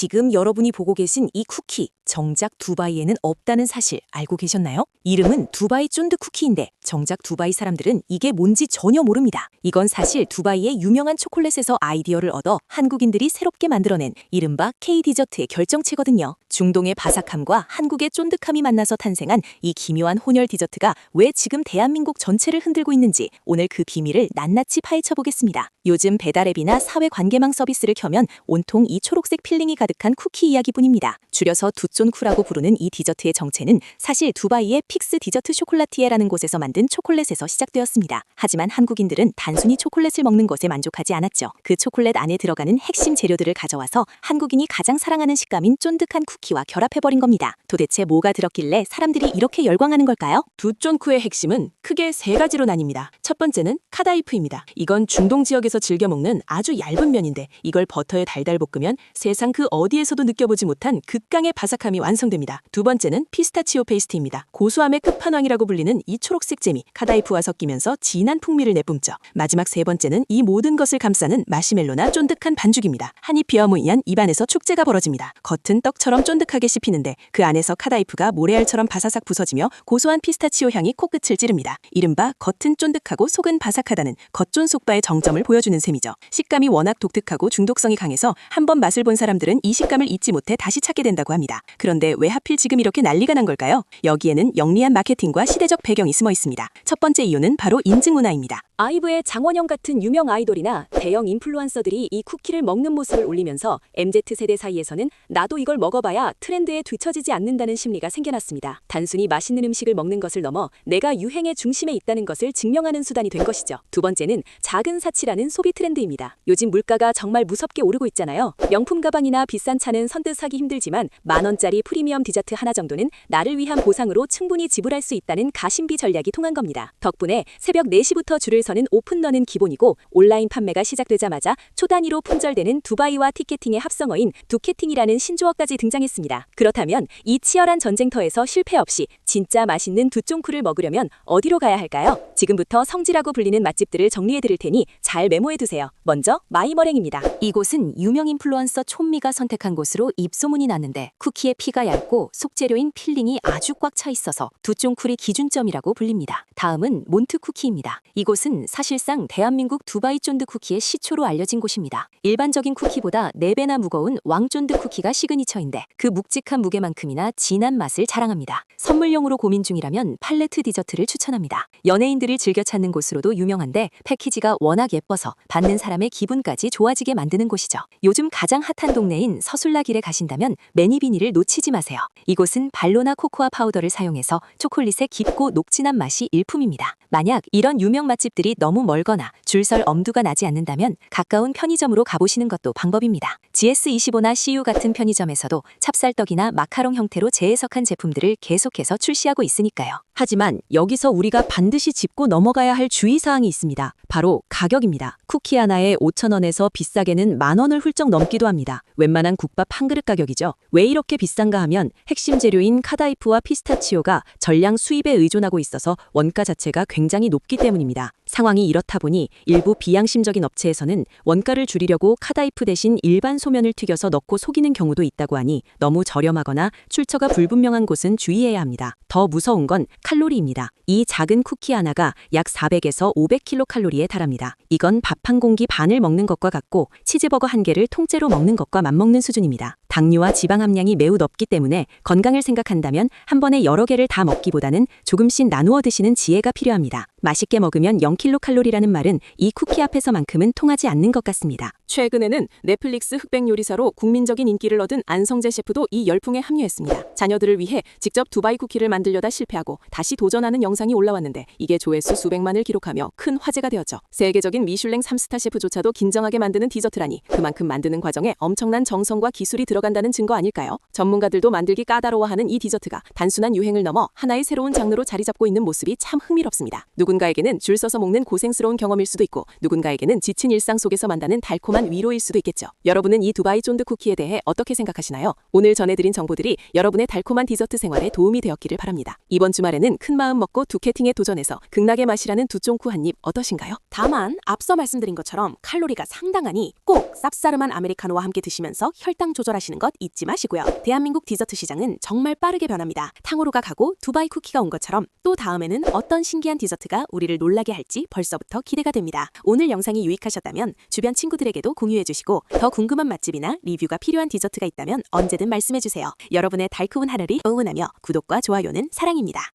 지금 여러분이 보고 계신 이 쿠키, 정작 두바이에는 없다는 사실 알고 계셨나요? 이름은 두바이 쫀드 쿠키인데 정작 두바이 사람들은 이게 뭔지 전혀 모릅니다. 이건 사실 두바이의 유명한 초콜릿에서 아이디어를 얻어 한국인들이 새롭게 만들어낸 이른바 K-디저트의 결정체거든요. 중동의 바삭함과 한국의 쫀득함이 만나서 탄생한 이 기묘한 혼혈 디저트가 왜 지금 대한민국 전체를 흔들고 있는지 오늘 그 비밀을 낱낱이 파헤쳐 보겠습니다. 요즘 배달앱이나 사회관계망 서비스를 켜면 온통 이 초록색 필링이 가득한 쿠키 이야기뿐입니다. 줄여서 두쫀쿠라고 부르는 이 디저트의 정체는 사실 두바이의 픽스 디저트 쇼콜라티에라는 곳에서 만든 초콜릿에서 시작되었습니다. 하지만 한국인들은 단순히 초콜릿을 먹는 것에 만족하지 않았죠. 그 초콜릿 안에 들어가는 핵심 재료들을 가져와서 한국인이 가장 사랑하는 식감인 쫀득한 쿠키와 결합해버린 겁니다. 도대체 뭐가 들었길래 사람들이 이렇게 열광하는 걸까요? 두쫀쿠의 핵심은 크게 세 가지로 나뉩니다. 첫 번째는 카다이프입니다. 이건 중동 지역에서 즐겨 먹는 아주 얇은 면인데 이걸 버터에 달달 볶으면 세상 그 어디에서도 느껴보지 못한 극강의 바삭함이 완성됩니다. 두 번째는 피스타치오 페이스트입니다. 고소함의 끝판왕이라고 불리는 이 초록색 잼이 카다이프와 섞이면서 진한 풍미를 내뿜죠. 마지막 세 번째는 이 모든 것을 감싸는 마시멜로나 쫀득한 반죽입니다. 한입 비어무이한 입안에서 축제가 벌어집니다. 겉은 떡처럼 쫀득하게 씹히는데 그 안에서 카다이프가 모래알처럼 바사삭 부서지며 고소한 피스타치오 향이 코끝을 찌릅니다. 이른바 겉은 쫀득하고 속은 바삭하다는 겉쫀속바의 정점을 보여주는 셈이죠. 식감이 워낙 독특하고 중독성이 강해서 한번 맛을 본 사람들은 이 식감을 잊지 못해 다시 찾게 된다고 합니다. 그런데 왜 하필 지금 이렇게 난리가 난 걸까요? 여기에는 영리한 마케팅과 시대적 배경이 숨어 있습니다. 첫 번째 이유는 바로 인증 문화입니다. 아이브의 장원영 같은 유명 아이돌이나 대형 인플루언서들이 이 쿠키를 먹는 모습을 올리면서 MZ세대 사이에서는 나도 이걸 먹어봐야 트렌드에 뒤처지지 않는다는 심리가 생겨났습니다. 단순히 맛있는 음식을 먹는 것을 넘어 내가 유행의 중심에 있다는 것을 증명하는 수단이 된 것이죠. 두 번째는 작은 사치라는 소비 트렌드입니다. 요즘 물가가 정말 무섭게 오르고 있잖아요. 명품 가방이나 비싼 차는 선뜻 사기 힘들지만 10,000원짜리 프리미엄 디저트 하나 정도는 나를 위한 보상으로 충분히 지불할 수 있다는 가심비 전략이 통한 겁니다. 덕분에 새벽 4시부터 줄을 서는 오픈런은 기본이고 온라인 판매가 시작되자마자 초단위로 품절되는 두바이와 티켓팅의 합성어인 두케팅이라는 신조어까지 등장했습니다. 그렇다면 이 치열한 전쟁터에서 실패 없이 진짜 맛있는 두쫀쿠를 먹으려면 어디로 가야 할까요? 지금부터 성지라고 불리는 맛집들을 정리해드릴 테니 잘 메모해두세요. 먼저 마이머랭입니다. 이곳은 유명 인플루언서 촌미가 선택한 곳으로 입소문이 났는데 쿠키의 피가 얇고 속재료인 필링이 아주 꽉 차 있어서 두쫀쿠리 기준점이라고 불립니다. 다음은 몬트 쿠키입니다. 이곳은 사실상 대한민국 두바이 쫀드 쿠키의 시초로 알려진 곳입니다. 일반적인 쿠키보다 4배나 무거운 왕쫀드 쿠키가 시그니처인데 그 묵직한 무게만큼이나 진한 맛을 자랑합니다. 선물용으로 고민 중이라면 팔레트 디저트를 추천합니다. 연예인들이 즐겨 찾는 곳으로도 유명한데 패키지가 워낙 예뻐서 받는 사람의 기분까지 좋아지게 만드는 곳이죠. 요즘 가장 핫한 동네인 서술나길에 가신다면 매니비니를 놓치지 마세요. 이곳은 발로나 코코아 파우더를 사용해서 초콜릿의 깊고 녹진한 맛이 일품입니다. 만약 이런 유명 맛집들이 너무 멀거나 줄설 엄두가 나지 않는다면 가까운 편의점으로 가보시는 것도 방법입니다. GS25나 CU 같은 편의점에서도 찹쌀떡이나 마카롱 형태로 재해석한 제품들을 계속해서 출시하고 있으니까요. 하지만 여기서 우리가 반드시 짚고 넘어가야 할 주의사항이 있습니다. 바로 가격입니다. 쿠키 하나에 5,000원에서 비싸게는 10,000원을 훌쩍 넘기도 합니다. 웬만한 국밥 한 그릇 가격이죠. 왜 이렇게 비싼가 하면 핵심 재료인 카다이프와 피스타치오가 전량 수입에 의존하고 있어서 원가 자체가 굉장히 높기 때문입니다. 상황이 이렇다 보니 일부 비양심적인 업체에서는 원가를 줄이려고 카다이프 대신 일반 소면을 튀겨서 넣고 속이는 경우도 있다고 하니 너무 저렴하거나 출처가 불분명한 곳은 주의해야 합니다. 더 무서운 건 칼로리입니다. 이 작은 쿠키 하나가 약 400에서 500kcal에 달합니다. 이건 밥 한 공기 반을 먹는 것과 같고 치즈버거 한 개를 통째로 먹는 것과 맞먹는 수준입니다. 당류와 지방 함량이 매우 높기 때문에 건강을 생각한다면 한 번에 여러 개를 다 먹기보다는 조금씩 나누어 드시는 지혜가 필요합니다. 맛있게 먹으면 0kcal라는 말은 이 쿠키 앞에서만큼은 통하지 않는 것 같습니다. 최근에는 넷플릭스 흑백 요리사로 국민적인 인기를 얻은 안성재 셰프도 이 열풍에 합류했습니다. 자녀들을 위해 직접 두바이 쿠키를 만들려다 실패하고 다시 도전하는 영상이 올라왔는데 이게 조회수 수백만을 기록하며 큰 화제가 되었죠. 세계적인 미슐랭 3스타 셰프조차도 긴장하게 만드는 디저트라니 그만큼 만드는 과정에 엄청난 정성과 기술이 들어간다는 증거 아닐까요? 전문가들도 만들기 까다로워하는 이 디저트가 단순한 유행을 넘어 하나의 새로운 장르로 자리 잡고 있는 모습이 참 흥미롭습니다. 누군가에게는 줄 서서 먹는 고생스러운 경험일 수도 있고 누군가에게는 지친 일상 속에서 만나는 달콤한 위로일 수도 있겠죠. 여러분은 이 두바이 쫀득 쿠키에 대해 어떻게 생각하시나요? 오늘 전해드린 정보들이 여러분의 달콤한 디저트 생활에 도움이 되었기를 바랍니다. 이번 주말에는 큰 마음 먹고 두캐팅에 도전해서 극락의 맛이라는 두쫑쿠 한 입 어떠신가요? 다만 앞서 말씀드린 것처럼 칼로리가 상당하니 꼭 쌉싸름한 아메리카노와 함께 드시면서 혈당 조절하시는 것 잊지 마시고요. 대한민국 디저트 시장은 정말 빠르게 변합니다. 탕후루가 가고 두바이 쿠키가 온 것처럼 또 다음에는 어떤 신기한 디저트가 우리를 놀라게 할지 벌써부터 기대가 됩니다. 오늘 영상이 유익하셨다면 주변 친구들에게도 공유해주시고 더 궁금한 맛집이나 리뷰가 필요한 디저트가 있다면 언제든 말씀해주세요. 여러분의 달콤한 하루를 응원하며 구독과 좋아요는 사랑입니다.